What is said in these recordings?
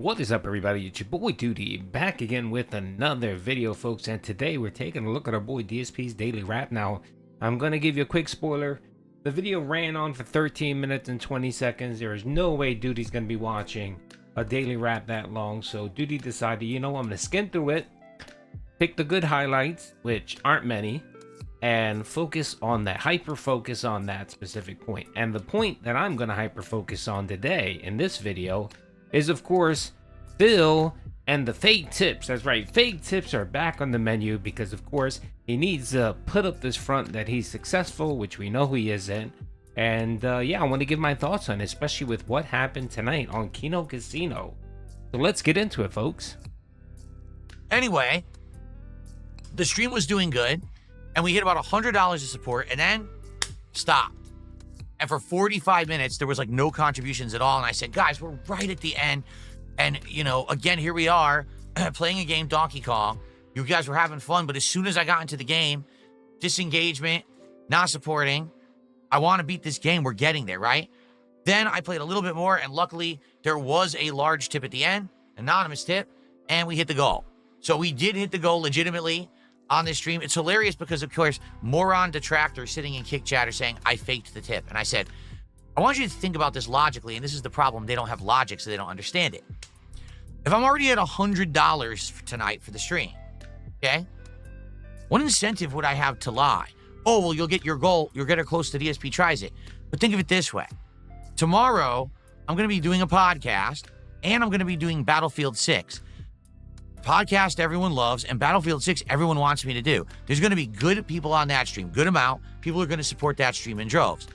What is up, everybody? It's your boy Doody back again with another video, folks, and today we're taking a look at our boy DSP's daily rap. Now, I'm gonna give you a quick spoiler. The video ran on for 13 minutes and 20 seconds. There is no way Doody's gonna be watching a daily rap that long, so Doody decided, you know, I'm gonna skim through it, pick the good highlights, which aren't many, and focus on that, hyper focus on that specific point. And the point that I'm gonna hyper focus on today in this video is, of course, Phil and the fake tips. That's right, fake tips are back on the menu because, of course, he needs to put up this front that he's successful, which we know he isn't. And yeah, I want to give my thoughts on it, especially with what happened tonight on Kino Casino. So let's get into it, folks. Anyway, the stream was doing good, and we hit about $100 of support, and then stopped. And for 45 minutes, there was like no contributions at all. And I said, guys, we're right at the end. And, you know, again, here we are playing a game, Donkey Kong. You guys were having fun. But as soon as I got into the game, disengagement, not supporting, I want to beat this game. We're getting there, right? Then I played a little bit more. And luckily, there was a large tip at the end, anonymous tip, and we hit the goal. So we did hit the goal legitimately on this stream. It's hilarious because, of course, moron Detractors sitting in kick chat are saying, I faked the tip. And I said, I want you to think about this logically, and this is the problem. They don't have logic, so they don't understand it. If I'm already at $100 tonight for the stream, okay, what incentive would I have to lie? Oh, well, you'll get your goal. You'll get her close to DSP tries it. But think of it this way. Tomorrow, I'm going to be doing a podcast, and I'm going to be doing Battlefield 6. Podcast everyone loves, and Battlefield 6 everyone wants me to do. There's going to be good people on that stream, good amount. People are going to support that stream in droves.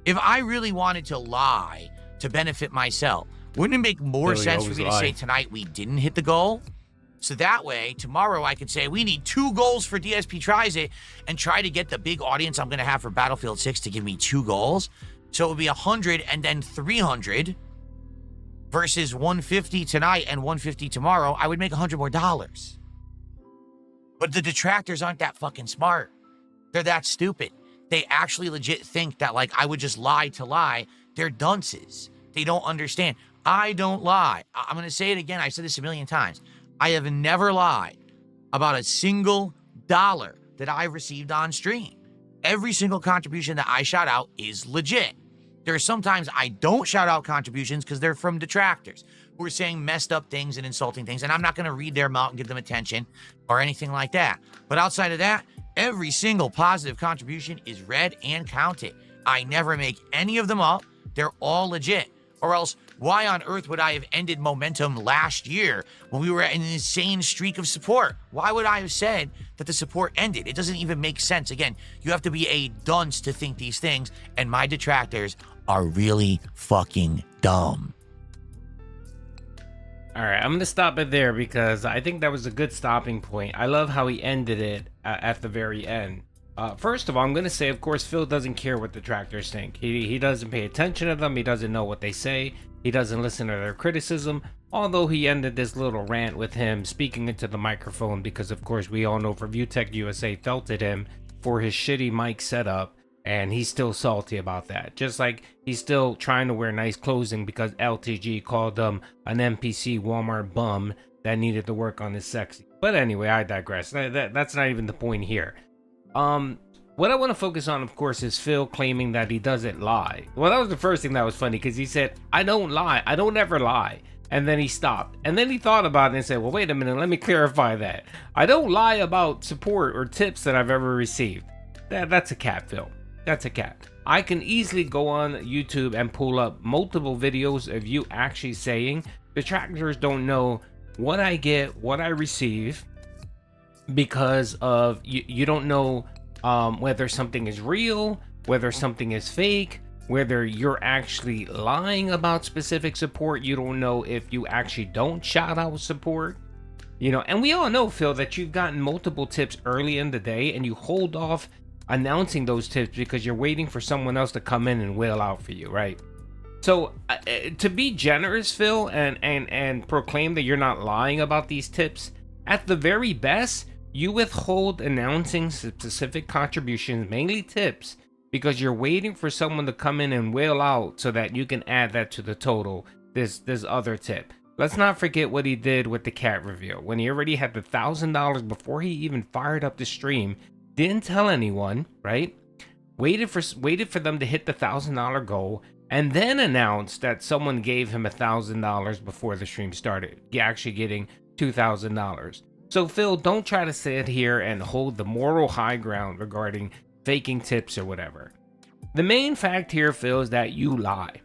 If I really wanted to lie to benefit myself, wouldn't it make more sense for me to say tonight we didn't hit the goal? So that way, tomorrow I could say we need 2 goals for DSP tries it and try to get the big audience I'm going to have for Battlefield 6 to give me 2 goals. So it would be 100 and then 300 versus 150 tonight and 150 tomorrow. I would make $100 more. But the detractors aren't that fucking smart. They're that stupid. They actually legit think that, like, I would just lie to lie. They're dunces. They don't understand. I don't lie. I'm going to say it again. I've said this a million times. I have never lied about a single dollar that I received on stream. Every single contribution that I shout out is legit. There are sometimes I don't shout out contributions because they're from detractors who are saying messed up things and insulting things, and I'm not going to read their mouth and give them attention or anything like that. But outside of that, every single positive contribution is read and counted. I never make any of them up. They're all legit. Or else, why on earth would I have ended momentum last year when we were at an insane streak of support? Why would I have said that the support ended? It doesn't even make sense. Again, you have to be a dunce to think these things, and my detractors are really fucking dumb. All right, I'm going to stop it there because I think that was a good stopping point. I love how he ended it at the very end. First of all, I'm going to say, of course, Phil doesn't care what detractors think. He doesn't pay attention to them. He doesn't know what they say. He doesn't listen to their criticism. Although he ended this little rant with him speaking into the microphone because, of course, we all know ReviewTech USA felted him for his shitty mic setup. And he's still salty about that. Just like he's still trying to wear nice clothing because LTG called him an NPC Walmart bum that needed to work on his sexy. But anyway, I digress. That's not even the point here. What I want to focus on, of course, is Phil claiming that he doesn't lie. Well, that was the first thing that was funny because he said, I don't lie. I don't ever lie. And then he stopped. And then he thought about it and said, well, wait a minute. Let me clarify that. I don't lie about support or tips that I've ever received. That's a cap, Phil. That's a cap. I can easily go on YouTube and pull up multiple videos of you actually saying detractors don't know what I get, what I receive, because of you don't know whether something is real, whether something is fake, whether you're actually lying about specific support. You don't know if you actually don't shout out support. You know, and we all know, Phil, that you've gotten multiple tips early in the day and you hold off announcing those tips because you're waiting for someone else to come in and wail out for you, right? So to be generous, Phil, and proclaim that you're not lying about these tips, at the very best, you withhold announcing specific contributions, mainly tips, because you're waiting for someone to come in and wail out so that you can add that to the total, this other tip. let's not forget what he did with the cat reveal when he already had the $1,000 before he even fired up the stream. Didn't tell anyone, right? Waited for them to hit the $1,000 goal, and then announced that someone gave him $1,000 before the stream started, actually getting $2,000. So Phil, don't try to sit here and hold the moral high ground regarding faking tips or whatever. The main fact here, Phil, is that you lie.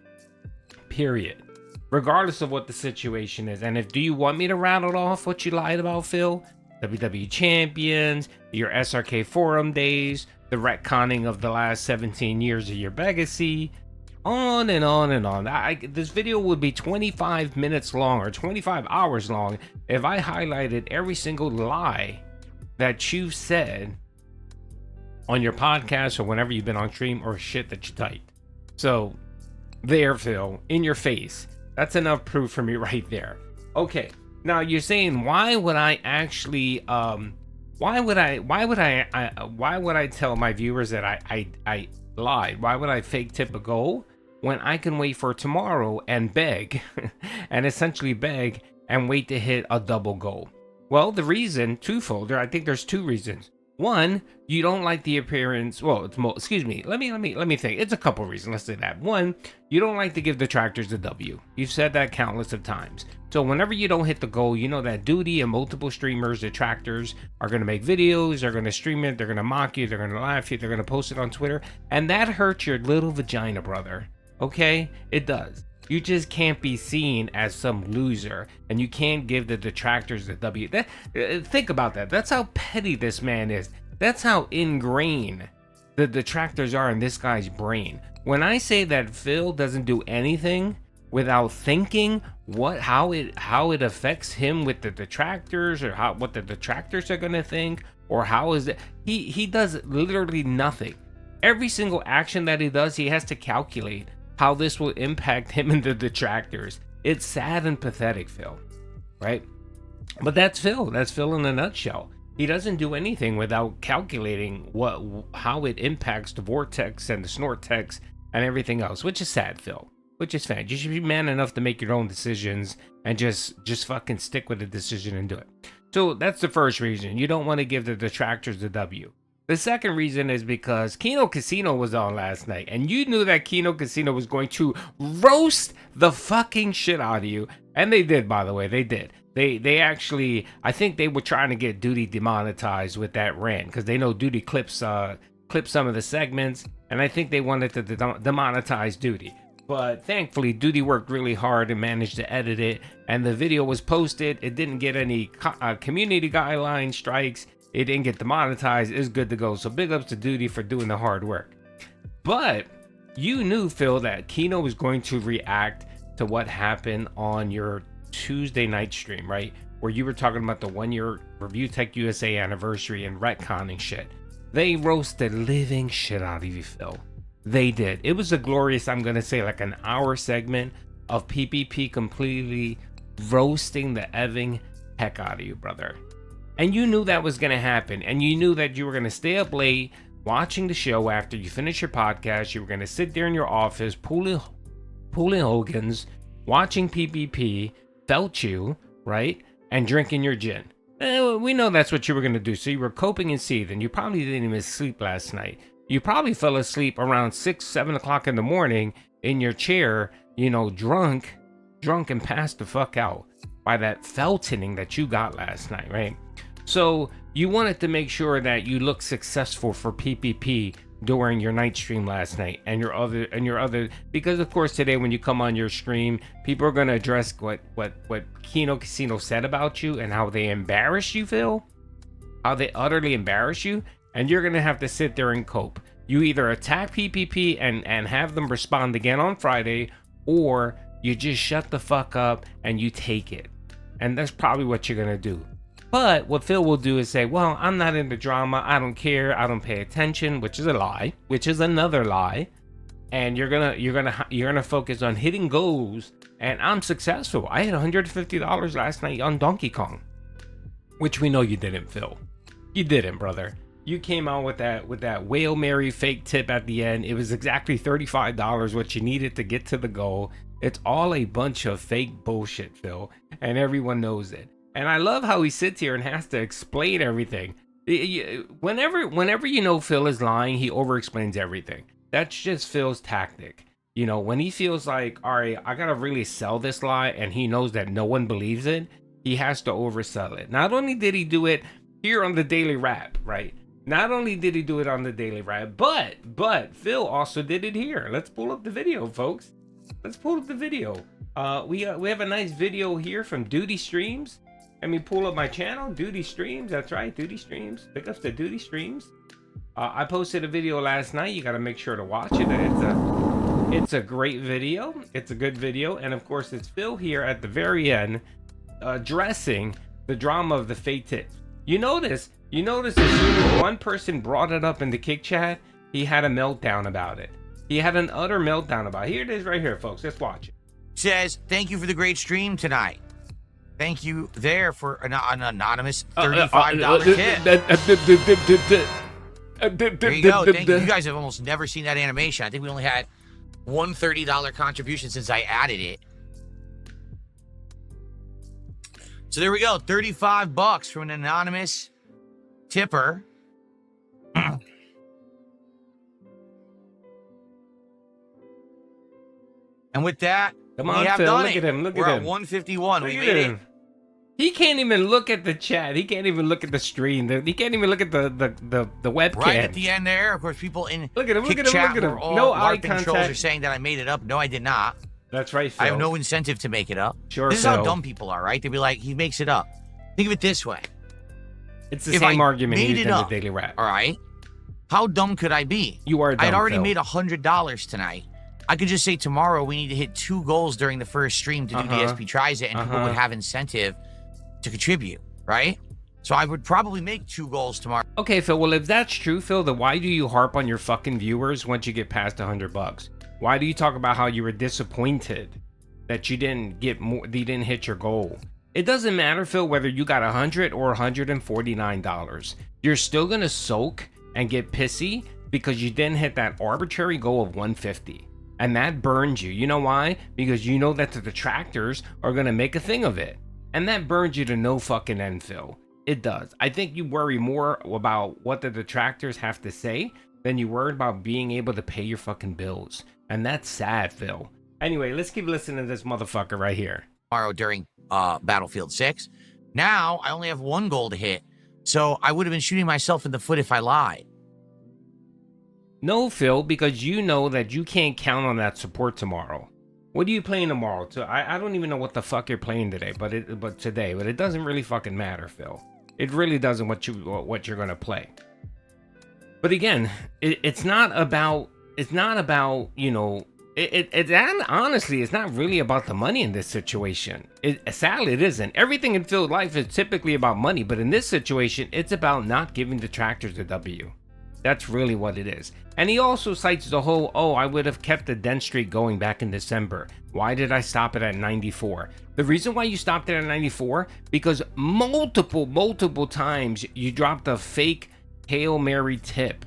Period. Regardless of what the situation is. And do you want me to rattle off what you lied about, Phil? WWE champions, your SRK forum days, the retconning of the last 17 years of your legacy, on and on and on. This video would be 25 minutes long or 25 hours long if I highlighted every single lie that you've said on your podcast or whenever you've been on stream or shit that you typed. So there, Phil, in your face. That's enough proof for me right there. Okay, now you're saying, why would I actually why would I tell my viewers that I lied? Why would I fake tip a goal when I can wait for tomorrow and beg and essentially beg and wait to hit a double goal? Well, the reason twofold. I think there's two reasons. One, you don't like the appearance. Well, excuse me. Let me think. It's a couple reasons. Let's say that. One, you don't like to give detractors a W. You've said that countless of times. So whenever you don't hit the goal, you know that Doody and multiple streamers, detractors, are going to make videos, they're going to stream it, they're going to mock you, they're going to laugh at you, they're going to post it on Twitter, and that hurts your little vagina, brother. Okay? It does. You just can't be seen as some loser, and you can't give the detractors a W. Think about that. That's how petty this man is. That's how ingrained the detractors are in this guy's brain. When I say that Phil doesn't do anything without thinking how it affects him with the detractors, or what the detractors are gonna think, or how is it, he does literally nothing. Every single action that he does, he has to calculate how this will impact him and the detractors. It's sad and pathetic, Phil, right? But that's Phil. That's Phil in a nutshell. He doesn't do anything without calculating how it impacts the vortex and the snortex and everything else, which is sad, Phil. Which is sad. You should be man enough to make your own decisions and just fucking stick with the decision and do it. So that's the first reason. You don't want to give the detractors the W. The second reason is because Kino Casino was on last night, and you knew that Kino Casino was going to roast the fucking shit out of you. And they did, by the way. They did. They actually, I think they were trying to get Doody demonetized with that rant, because they know Doody clips some of the segments, and I think they wanted to demonetize Doody. But thankfully, Doody worked really hard and managed to edit it, and the video was posted. It didn't get any community guideline strikes. It didn't get demonetized. It's good to go. So big ups to Doody for doing the hard work. But you knew, Phil, that Kino was going to react to what happened on your Tuesday night stream, right? Where you were talking about the 1-year Review Tech USA anniversary and retconning shit. They roasted living shit out of you, Phil. They did. It was a glorious, I'm going to say, like an hour segment of PPP completely roasting the eving heck out of you, brother. And you knew that was going to happen. And you knew that you were going to stay up late watching the show after you finish your podcast. You were going to sit there in your office, pulling Hogan's, watching PPP, felt you, right? And drinking your gin. We know that's what you were going to do. So you were coping and seething. You probably didn't even sleep last night. You probably fell asleep around 6, 7 o'clock in the morning in your chair, you know, drunk and passed the fuck out by that feltoning that you got last night, right? So you wanted to make sure that you look successful for PPP during your night stream last night and your other, because of course today when you come on your stream, people are going to address what Kino Casino said about you and how they embarrassed you, Phil, how they utterly embarrass you, and you're going to have to sit there and cope. You either attack PPP and have them respond again on Friday, or you just shut the fuck up and you take it. And that's probably what you're going to do. But what Phil will do is say, well, I'm not into drama. I don't care. I don't pay attention, which is a lie, which is another lie. And you're gonna focus on hitting goals. And I'm successful. I hit $150 last night on Donkey Kong, which we know you didn't, Phil. You didn't, brother. You came out with that Whale Mary fake tip at the end. It was exactly $35, what you needed to get to the goal. It's all a bunch of fake bullshit, Phil, and everyone knows it. And I love how he sits here and has to explain everything. Whenever you know Phil is lying, he over-explains everything. That's just Phil's tactic. You know, when he feels like, all right, I gotta really sell this lie, and he knows that no one believes it, he has to oversell it. Not only did he do it here on the Daily Rap, right? Not only did he do it on the Daily Rap, but Phil also did it here. Let's pull up the video, folks. Let's pull up the video. We have a nice video here from Doody Streams. Let me pull up my channel, Doody Streams. That's right, Doody Streams. Pick up the Doody Streams. I posted a video last night. You got to make sure to watch it. It's a great video. It's a good video, and of course, it's Phil here at the very end, addressing the drama of the fake tips. You notice as soon as one person brought it up in the kick chat, he had a meltdown about it. He had an utter meltdown about it. Here it is right here, folks. Let's watch it. Says, thank you for the great stream tonight. Thank you there for an anonymous $35 tip. There you go. Thank you. You guys have almost never seen that animation. I think we only had one $30 contribution since I added it. So there we go. $35 from an anonymous tipper. And with that, come on, we have Phil, done look it. at him. Look We're at at him. 151. Look We at made him. it. He can't even look at the chat. He can't even look at the stream. He can't even look at the webcam. Right at the end there, of course, people in Look at him. Look Kick at him. chat Look at him. were all No eye LARPing trolls contact. are saying that I made it up. No, I did not. That's right, Phil. I have no incentive to make it up. Sure, this is Phil. how dumb people are, right? They'd be like, he makes it up. Think of it this way. It's the If same I argument made used it in the up, Daily Rap. All right. How dumb could I be? You are dumb, I'd already Phil. made $100 tonight. I could just say tomorrow we need to hit 2 goals during the first stream to do DSP tries it, and people would have incentive to contribute, right? So I would probably make 2 goals tomorrow. Okay, Phil. Well, if that's true, Phil, then why do you harp on your fucking viewers once you get past $100? Why do you talk about how you were disappointed that you didn't get more? You didn't hit your goal. It doesn't matter, Phil, whether you got $100 or $149. You're still gonna soak and get pissy because you didn't hit that arbitrary goal of 150. And that burns you. You know why? Because you know that the detractors are going to make a thing of it. And that burns you to no fucking end, Phil. It does. I think you worry more about what the detractors have to say than you worry about being able to pay your fucking bills. And that's sad, Phil. Anyway, let's keep listening to this motherfucker right here. Tomorrow during Battlefield 6. Now I only have 1 goal to hit. So I would have been shooting myself in the foot if I lied. No, Phil, because you know that you can't count on that support tomorrow. What are you playing tomorrow? I don't even know what the fuck you're playing today, but it doesn't really fucking matter, Phil. It really doesn't what you're gonna play. But again, it's not about you know. Honestly, it's not really about the money in this situation. Sadly, it isn't. Everything in Phil's life is typically about money, but in this situation, it's about not giving detractors a W. That's really what it is. And he also cites the whole, oh, I would have kept the dent streak going back in December. Why did I stop it at 94? The reason why you stopped it at 94, because multiple times you dropped a fake Hail Mary tip.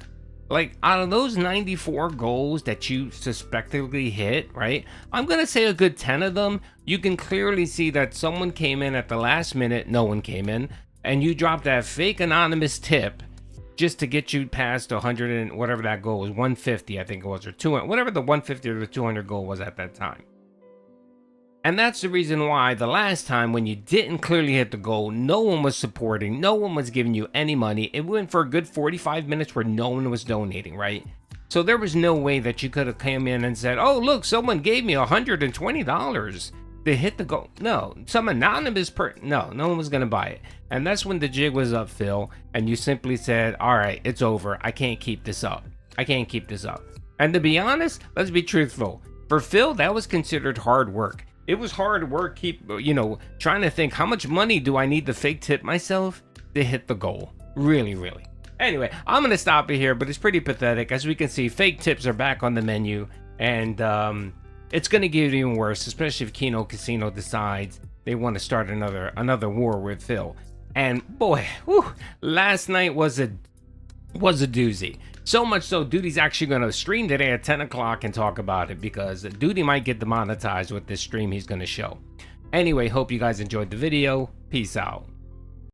Like, out of those 94 goals that you suspectedly hit, right? I'm going to say a good 10 of them, you can clearly see that someone came in at the last minute, no one came in, and you dropped that fake anonymous tip just to get you past 100 and whatever that goal was, 150 I think it was, or 200, whatever the 150 or the 200 goal was at that time. And that's the reason why the last time when you didn't clearly hit the goal, no one was supporting, no one was giving you any money. It went for a good 45 minutes where no one was donating, right? So there was no way that you could have come in and said, oh, look, someone gave me $120 to hit the goal. No, some anonymous no one was going to buy it. And that's when the jig was up, Phil, and you simply said, all right, it's over. I can't keep this up. I can't keep this up. And to be honest, let's be truthful. For Phil, that was considered hard work. It was hard work, trying to think, how much money do I need to fake tip myself to hit the goal? Really, really. Anyway, I'm going to stop it here, but it's pretty pathetic. As we can see, fake tips are back on the menu, and it's going to get even worse, especially if Kino Casino decides they want to start another war with Phil. And boy, last night was a was a doozy. So much so, Doody's actually going to stream today at 10 o'clock and talk about it, because Doody might get demonetized with this stream he's going to show. Anyway, hope you guys enjoyed the video. Peace out.